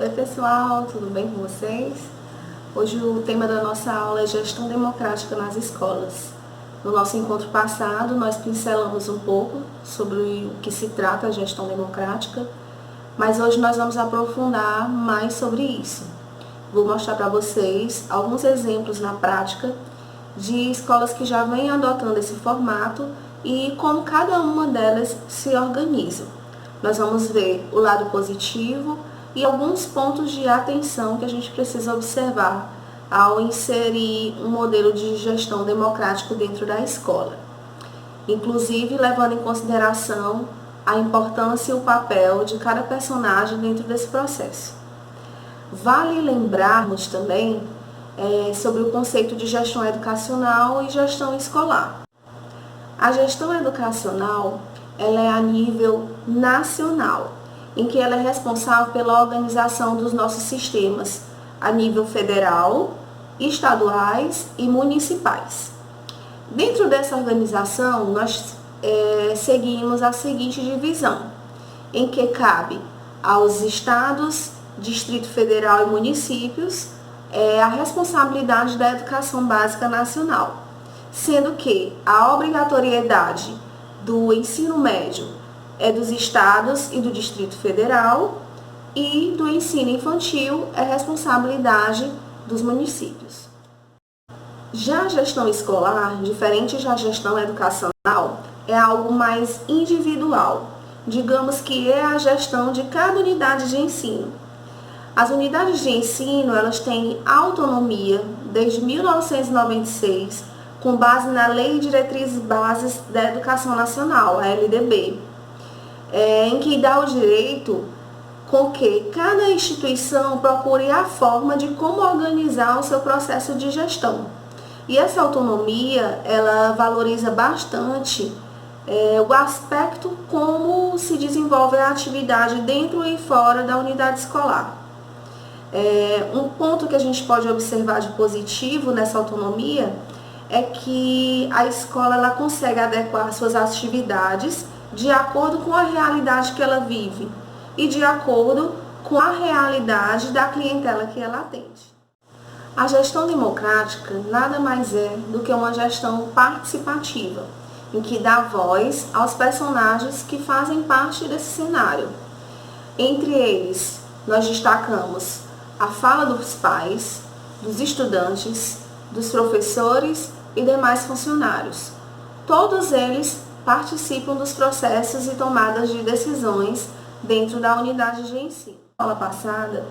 Oi pessoal, tudo bem com vocês? Hoje o tema da nossa aula é gestão democrática nas escolas. No nosso encontro passado, nós pincelamos um pouco sobre o que se trata a gestão democrática, mas hoje nós vamos aprofundar mais sobre isso. Vou mostrar para vocês alguns exemplos na prática de escolas que já vêm adotando esse formato e como cada uma delas se organiza. Nós vamos ver o lado positivo e alguns pontos de atenção que a gente precisa observar ao inserir um modelo de gestão democrático dentro da escola. Inclusive levando em consideração a importância e o papel de cada personagem dentro desse processo. Vale lembrarmos também sobre o conceito de gestão educacional e gestão escolar. A gestão educacional ela é a nível nacional, em que ela é responsável pela organização dos nossos sistemas a nível federal, estaduais e municipais. Dentro dessa organização, nós seguimos a seguinte divisão, em que cabe aos estados, Distrito Federal e municípios a responsabilidade da educação básica nacional, sendo que a obrigatoriedade do ensino médio é dos estados e do Distrito Federal e do ensino infantil é responsabilidade dos municípios. Já a gestão escolar, diferente da gestão educacional, é algo mais individual. Digamos que é a gestão de cada unidade de ensino. As unidades de ensino, elas têm autonomia desde 1996, com base na Lei de Diretrizes Bases da Educação Nacional, a LDB, em que dá o direito com que cada instituição procure a forma de como organizar o seu processo de gestão. E essa autonomia, ela valoriza bastante o aspecto como se desenvolve a atividade dentro e fora da unidade escolar. Um ponto que a gente pode observar de positivo nessa autonomia é que a escola ela consegue adequar suas atividades de acordo com a realidade que ela vive e de acordo com a realidade da clientela que ela atende. A gestão democrática nada mais é do que uma gestão participativa, em que dá voz aos personagens que fazem parte desse cenário. Entre eles, nós destacamos a fala dos pais, dos estudantes, dos professores e demais funcionários. Todos eles participam dos processos e tomadas de decisões dentro da unidade de ensino. Na aula passada,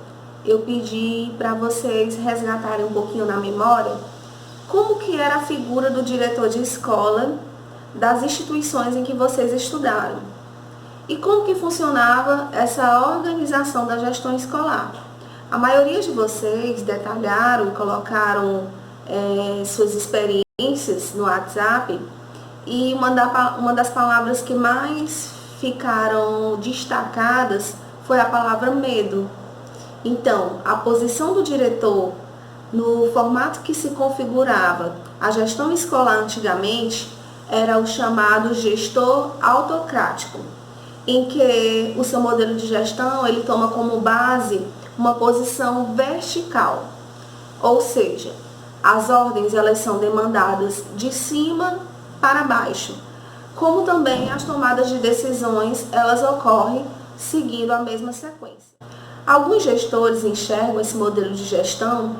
eu pedi para vocês resgatarem um pouquinho na memória como que era a figura do diretor de escola das instituições em que vocês estudaram e como que funcionava essa organização da gestão escolar. A maioria de vocês detalharam e colocaram suas experiências no WhatsApp e uma das palavras que mais ficaram destacadas foi a palavra medo. Então, a posição do diretor no formato que se configurava a gestão escolar antigamente era o chamado gestor autocrático, em que o seu modelo de gestão ele toma como base uma posição vertical, ou seja, as ordens elas são demandadas de cima para baixo, como também as tomadas de decisões elas ocorrem seguindo a mesma sequência. Alguns gestores enxergam esse modelo de gestão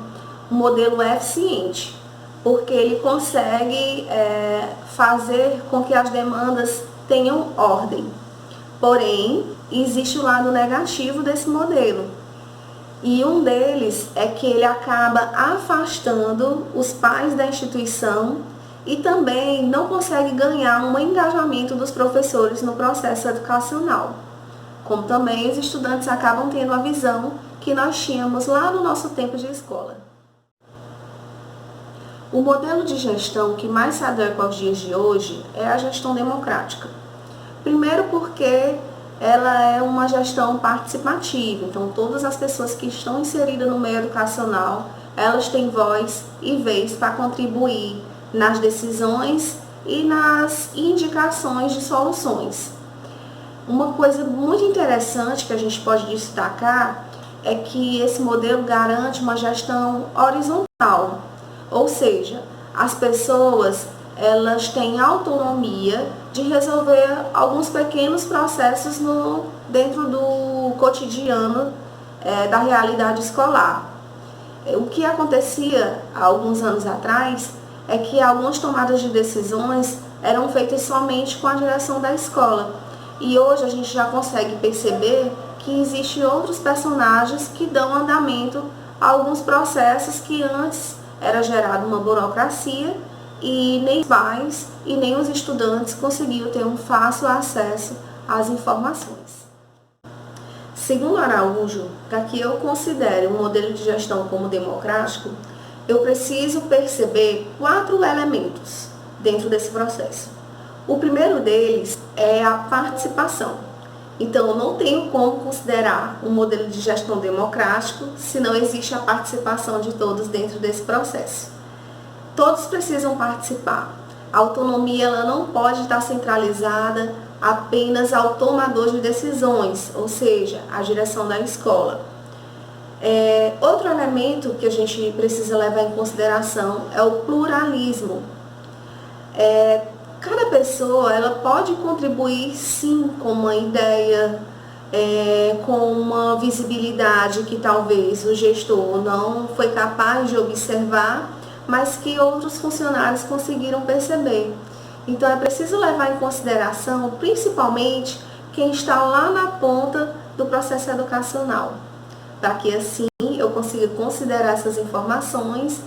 um modelo eficiente, porque ele consegue fazer com que as demandas tenham ordem. Porém, existe o lado negativo desse modelo. E um deles é que ele acaba afastando os pais da instituição e também não consegue ganhar um engajamento dos professores no processo educacional. Como também os estudantes acabam tendo a visão que nós tínhamos lá no nosso tempo de escola. O modelo de gestão que mais se adequa aos dias de hoje é a gestão democrática. Primeiro porque ela é uma gestão participativa, então todas as pessoas que estão inseridas no meio educacional, elas têm voz e vez para contribuir nas decisões e nas indicações de soluções. Uma coisa muito interessante que a gente pode destacar é que esse modelo garante uma gestão horizontal, ou seja, as pessoas elas têm autonomia de resolver alguns pequenos processos dentro do cotidiano da realidade escolar. O que acontecia há alguns anos atrás é que algumas tomadas de decisões eram feitas somente com a direção da escola. E hoje a gente já consegue perceber que existem outros personagens que dão andamento a alguns processos que antes era gerada uma burocracia e nem os pais e nem os estudantes conseguiam ter um fácil acesso às informações. Segundo Araújo, para que eu considere um modelo de gestão como democrático, eu preciso perceber 4 elementos dentro desse processo. O primeiro deles é a participação. Então, eu não tenho como considerar um modelo de gestão democrático se não existe a participação de todos dentro desse processo. Todos precisam participar. A autonomia ela não pode estar centralizada apenas ao tomador de decisões, ou seja, a direção da escola. Outro elemento que a gente precisa levar em consideração é o pluralismo. Cada pessoa ela pode contribuir sim com uma ideia, com uma visibilidade que talvez o gestor não foi capaz de observar, mas que outros funcionários conseguiram perceber. Então é preciso levar em consideração principalmente quem está lá na ponta do processo educacional, para que assim eu consiga considerar essas informações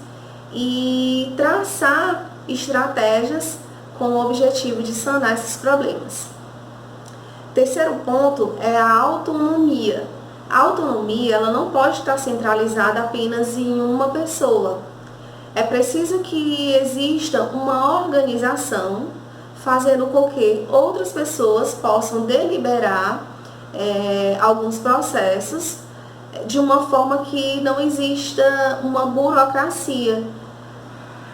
e traçar estratégias com o objetivo de sanar esses problemas. Terceiro ponto é a autonomia. A autonomia ela não pode estar centralizada apenas em uma pessoa. É preciso que exista uma organização fazendo com que outras pessoas possam deliberar alguns processos de uma forma que não exista uma burocracia.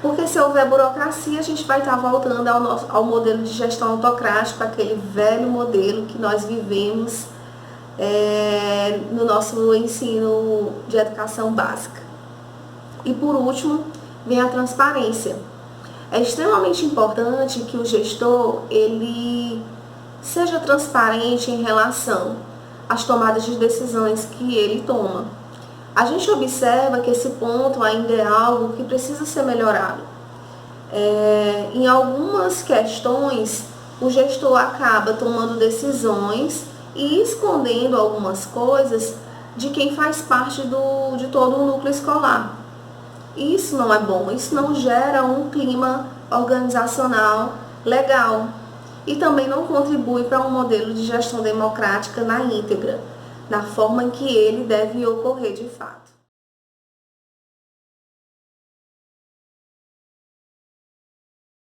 Porque se houver burocracia, a gente vai estar voltando ao modelo de gestão autocrático, aquele velho modelo que nós vivemos no nosso ensino de educação básica. E por último, vem a transparência. É extremamente importante que o gestor ele seja transparente em relação às tomadas de decisões que ele toma. A gente observa que esse ponto ainda é algo que precisa ser melhorado. Em algumas questões, o gestor acaba tomando decisões e escondendo algumas coisas de quem faz parte de todo o núcleo escolar. Isso não é bom, isso não gera um clima organizacional legal e também não contribui para um modelo de gestão democrática na íntegra, na forma em que ele deve ocorrer de fato.